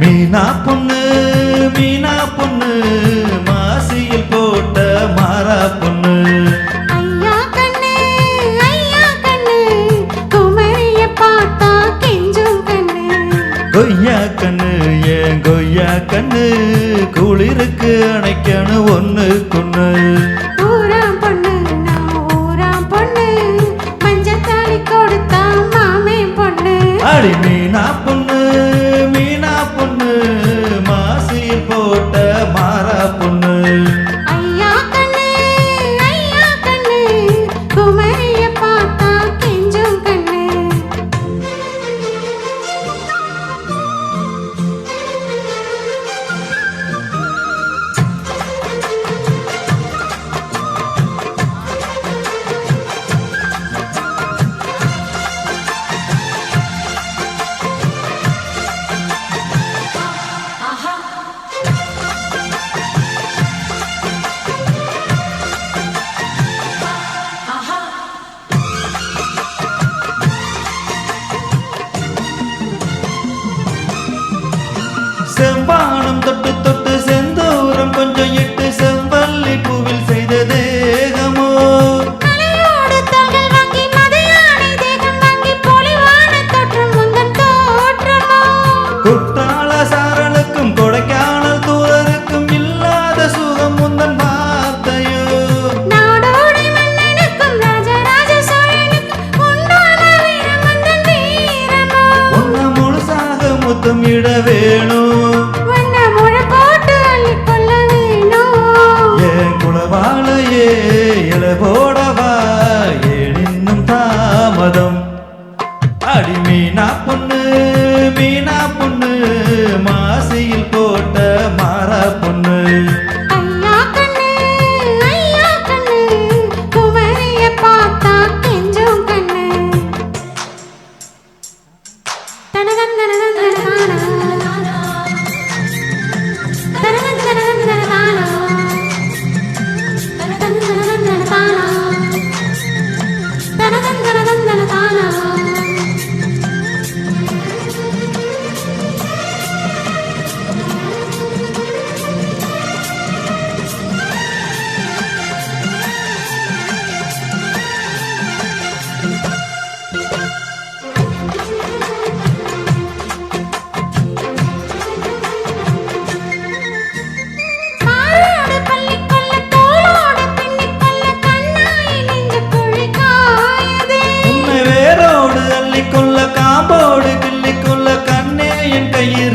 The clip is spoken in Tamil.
மீனா பொண்ணு மீனா பொண்ணு மாசியில் போட்ட மாறா பொண்ணு. ஐயா கண்ணு குமரிய பார்த்தா கெஞ்சும் கண்ணு. கொய்யா கண்ணு ஏன் கொய்யா கண்ணு குளிருக்கு அணைக்கணும் ஒண்ணு கொண்ணு. ஊராம் பொண்ணு நான் ஊராம் பொண்ணு மஞ்சத்தாளி கொடுத்தா மாமே பொண்ணு. அடி மீனா பொண்ணு மீனா பொண்ணு மாசியில் போட்ட மாறா பொண்ணு. ஐயா கண்ணு குமரிய பார்த்தா கெஞ்சும் கண்ணு. செம்பானம் தொட்டு தொட்டு செந்தூரம் கொஞ்சம் இட்டு செம்பல்லி பூவில் செய்த தேகமோ. மலையோடு தோள்கள் வாங்கி மதியானை தேகம் வாங்கி பொலிவான தோற்றம் உந்தன் தோற்றமோ. குற்றால சாரலுக்கும் கொடைக்கானல் தூரருக்கும் இல்லாத சுகம் முந்தன் வார்த்தையோ. நாடோடி மன்னனுக்கும் ராஜராஜ சோழனுக்கும் உண்டான வீரம் உந்தன் வீரமோ. உன்னை முழுசாக முத்தம் இட வேணும். வண்ண முழ போட்டு அள்ளிக்கொள்ள வேணும். ஏன் குலவாழையே இல போடவா ஏன் இன்னும் தாமதம். அடி மீனா பொண்ணு மீனா பொண்ணு மாசியில் போட்ட மாறா பொண்ணு. ஐயா கண்ணு குமரிய பார்த்தா கெஞ்சும் கண்ணு. தனதனதனதனதானா தனதனதனதனதானா தனதனதனதனதானா தனதனதனதனதானா. மாரோடு பள்ளிக்கொள்ள தோளோடு பின்னிக்கொள்ள கண்ணாய் நெஞ்சு குழி காயுதே. உன்னை வேரோடு அள்ளிக்கொள்ள காம்போடு கிள்ளிக்கொள்ள கண்ணே என் கையிற